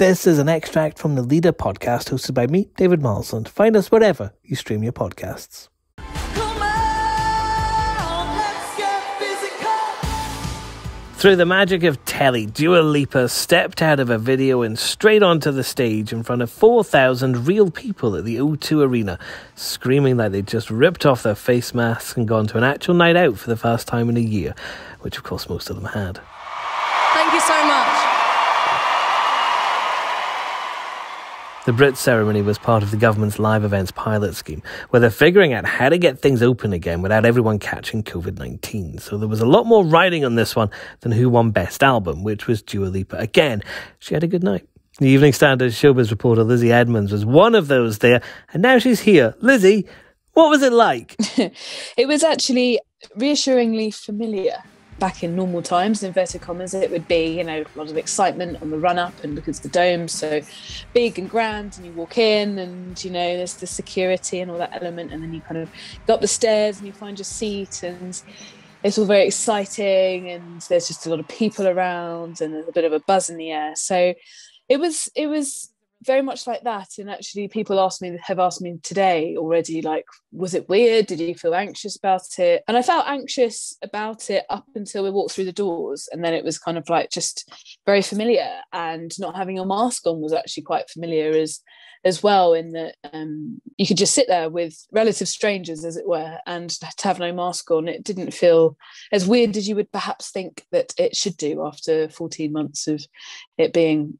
This is an extract from the Leader podcast hosted by me, David Marsland. Find us wherever you stream your podcasts. Through the magic of telly, Dua Lipa stepped out of a video and straight onto the stage in front of 4,000 real people at the O2 Arena, screaming like they'd just ripped off their face masks and gone to an actual night out for the first time in a year, which of course most of them had. Thank you so much. The Brits ceremony was part of the government's live events pilot scheme, where they're figuring out how to get things open again without everyone catching COVID-19. So there was a lot more riding on this one than who won Best Album, which was Dua Lipa. Again, she had a good night. The Evening Standard Showbiz reporter Lizzie Edmonds was one of those there, and now she's here. Lizzie, what was it like? It was actually reassuringly familiar. Back in normal times, inverted commas, it would be, a lot of excitement on the run up, and because the dome's so big and grand, and you walk in and, there's the security and all that element, and then you kind of go up the stairs and you find your seat, and it's all very exciting, and there's just a lot of people around, and there's a bit of a buzz in the air. So it was very much like that. And actually people have asked me today already, like, was it weird? Did you feel anxious about it? And I felt anxious about it up until we walked through the doors. And then it was kind of like just very familiar, and not having your mask on was actually quite familiar as well, in that you could just sit there with relative strangers, as it were, and to have no mask on, it didn't feel as weird as you would perhaps think that it should do after 14 months of it being,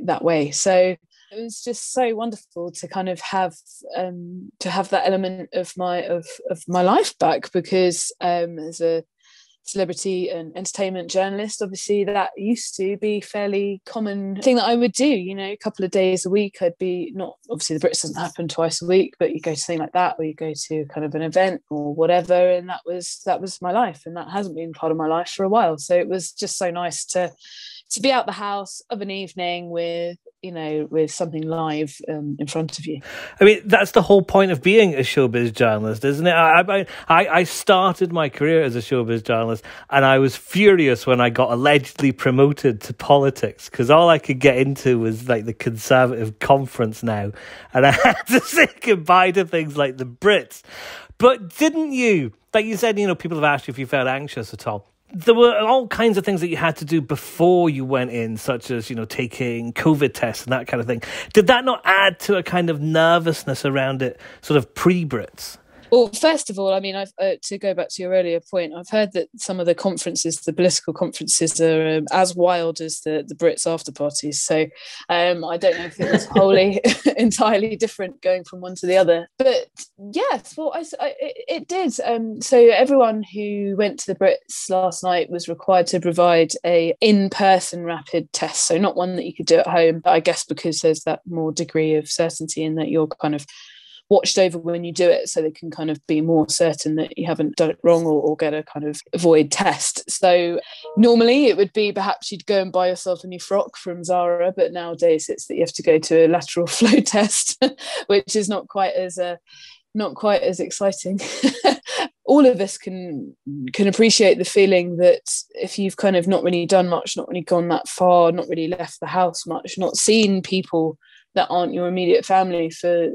that way. So it was just so wonderful to kind of have that element of my life back, because as a celebrity and entertainment journalist, obviously that used to be fairly common thing that I would do, a couple of days a week. I'd be, not obviously the Brits doesn't happen twice a week, but you go to something like that, or you go to kind of an event or whatever, and that was my life, and that hasn't been part of my life for a while. So it was just so nice to be out the house of an evening with something live in front of you. I mean, that's the whole point of being a showbiz journalist, isn't it? I started my career as a showbiz journalist, and I was furious when I got allegedly promoted to politics, because all I could get into was like the Conservative conference now, and I had to say goodbye to things like the Brits. But didn't you? Like you said, people have asked you if you felt anxious at all. There were all kinds of things that you had to do before you went in, such as, taking COVID tests and that kind of thing. Did that not add to a kind of nervousness around it, sort of pre-Brits? Well, first of all, I mean, to go back to your earlier point, I've heard that some of the conferences, the political conferences, are as wild as the Brits after parties. So I don't know if it was wholly entirely different going from one to the other. But yes, well, it did. So everyone who went to the Brits last night was required to provide a in-person rapid test. So not one that you could do at home, I guess, because there's that more degree of certainty in that you're kind of watched over when you do it, so they can kind of be more certain that you haven't done it wrong, or get a kind of void test. So normally it would be perhaps you'd go and buy yourself a new frock from Zara, but nowadays it's that you have to go to a lateral flow test, which is not quite as exciting. All of us can appreciate the feeling that if you've kind of not really done much, not really gone that far, not really left the house much, not seen people that aren't your immediate family for,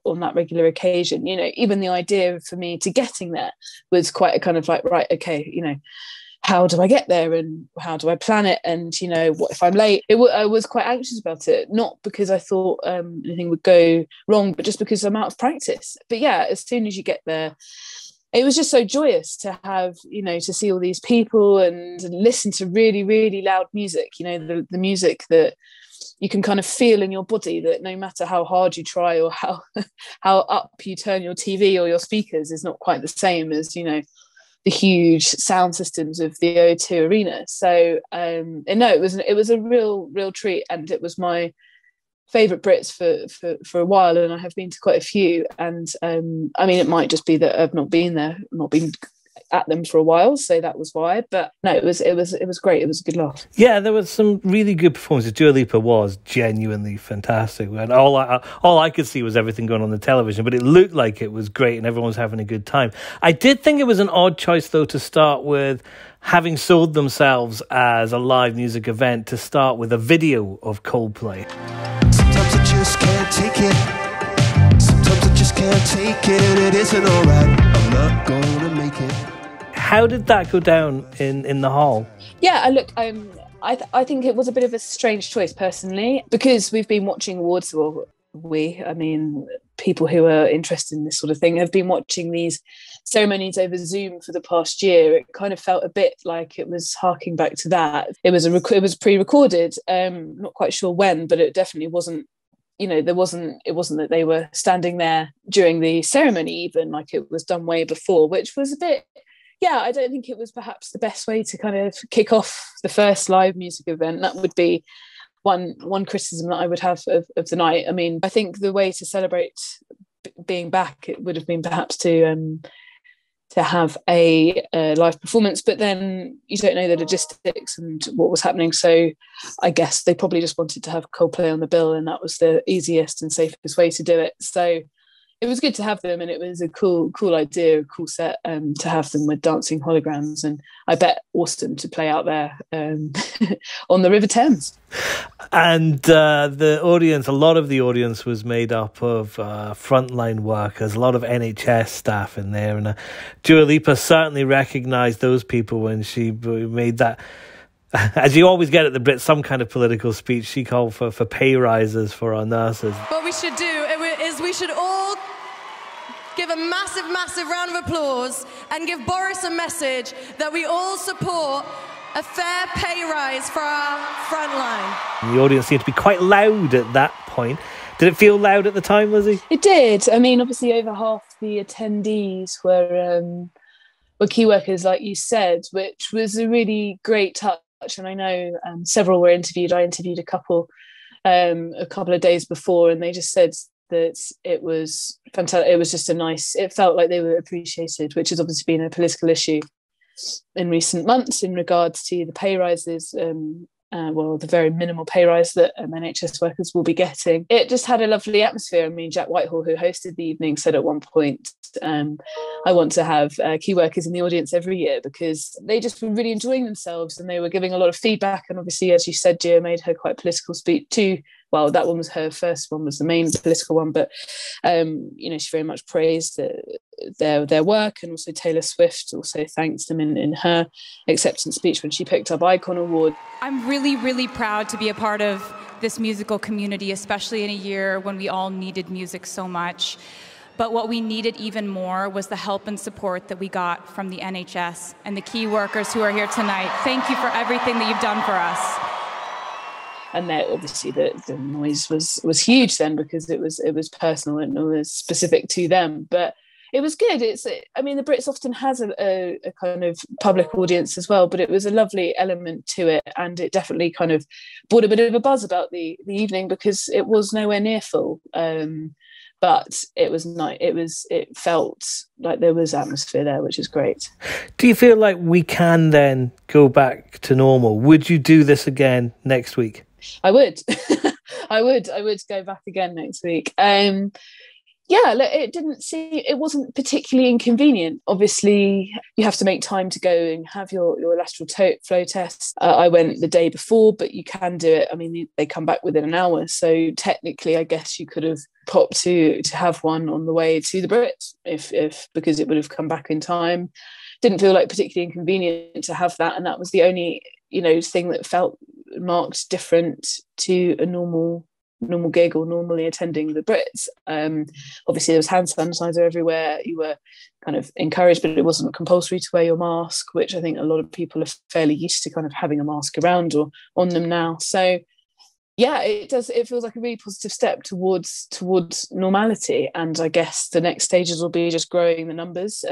on that regular occasion, even the idea for me to getting there was quite a kind of like, right, okay, how do I get there, and how do I plan it, and what if I'm late? I was quite anxious about it, not because I thought anything would go wrong, but just because I'm out of practice. But yeah, as soon as you get there, it was just so joyous to have, to see all these people and listen to really, really loud music, the music that you can kind of feel in your body, that no matter how hard you try or how up you turn your TV or your speakers is not quite the same as, the huge sound systems of the O2 Arena. So it was a real treat, and it was my favourite Brits for a while, and I have been to quite a few. And I mean, it might just be that I've not been at them for a while, so that was why. But no, it was great. It was a good laugh. Yeah, there was some really good performances. Dua Lipa was genuinely fantastic, and all I could see was everything going on the television, but it looked like it was great and everyone was having a good time. I did think it was an odd choice, though, to start with, having sold themselves as a live music event, to start with a video of Coldplay. Sometimes I just can't take it. Sometimes I just can't take it, and it isn't alright. I'm not gonna make it. How did that go down in the hall? Yeah, I think it was a bit of a strange choice personally, because we've been watching awards. Well, people who are interested in this sort of thing have been watching these ceremonies over Zoom for the past year. It kind of felt a bit like it was harking back to that. It was pre-recorded. Not quite sure when, but it definitely wasn't. It wasn't that they were standing there during the ceremony, even, like it was done way before, which was a bit. Yeah, I don't think it was perhaps the best way to kind of kick off the first live music event. That would be one criticism that I would have of the night. I mean, I think the way to celebrate being back, it would have been perhaps to have a live performance, but then you don't know the logistics and what was happening. So I guess they probably just wanted to have Coldplay on the bill, and that was the easiest and safest way to do it. So it was good to have them, and it was a cool idea, a cool set to have them with dancing holograms, and I bet awesome to play out there on the River Thames. And the audience, a lot of the audience was made up of frontline workers, a lot of NHS staff in there, and Dua Lipa certainly recognised those people when she made that. As you always get at the Brits, some kind of political speech. She called for pay rises for our nurses. What we should do is we should all give a massive, massive round of applause and give Boris a message that we all support a fair pay rise for our frontline. The audience seemed to be quite loud at that point. Did it feel loud at the time, Lizzie? It did. I mean, obviously over half the attendees were key workers, like you said, which was a really great touch. And I know several were interviewed. I interviewed a couple of days before, and they just said that it was fantastic. It was just it felt like they were appreciated, which has obviously been a political issue in recent months in regards to the pay rises, the very minimal pay rise that NHS workers will be getting. It just had a lovely atmosphere. I mean, Jack Whitehall, who hosted the evening, said at one point, I want to have key workers in the audience every year, because they just were really enjoying themselves and they were giving a lot of feedback. And obviously, as you said, Gia made her quite political speech too. Well, that one was her first one, was the main political one, but she very much praised their work, and also Taylor Swift also thanked them in her acceptance speech when she picked up Icon Award. I'm really, really proud to be a part of this musical community, especially in a year when we all needed music so much. But what we needed even more was the help and support that we got from the NHS and the key workers who are here tonight. Thank you for everything that you've done for us. And there, obviously, the noise was huge then, because it was personal and it was specific to them. But it was good. The Brits often has a kind of public audience as well, but it was a lovely element to it, and it definitely kind of brought a bit of a buzz about the evening, because it was nowhere near full. But it was nice. It felt like there was atmosphere there, which is great. Do you feel like we can then go back to normal? Would you do this again next week? I would. I would go back again next week. It wasn't particularly inconvenient. Obviously, you have to make time to go and have your lateral flow test. I went the day before, but you can do it. I mean, they come back within an hour. So technically, I guess you could have popped to have one on the way to the Brits, if because it would have come back in time. Didn't feel like particularly inconvenient to have that. And that was the only, thing that felt marked different to a normal gig or normally attending the Brits. Obviously there was hand sanitizer everywhere. You were kind of encouraged, but it wasn't compulsory to wear your mask, which I think a lot of people are fairly used to kind of having a mask around or on them now. So yeah, it feels like a really positive step towards normality. And I guess the next stages will be just growing the numbers.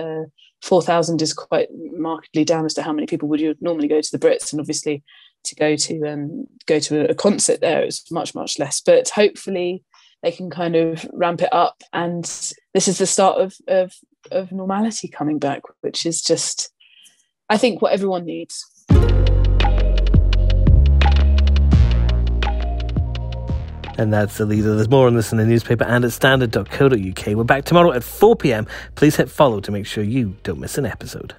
4,000 is quite markedly down as to how many people would you normally go to the Brits, and obviously to go to a concert there is much, much less. But hopefully they can kind of ramp it up. And this is the start of normality coming back, which is just, I think, what everyone needs. And that's the leader. There's more on this in the newspaper and at standard.co.uk. We're back tomorrow at 4 p.m. Please hit follow to make sure you don't miss an episode.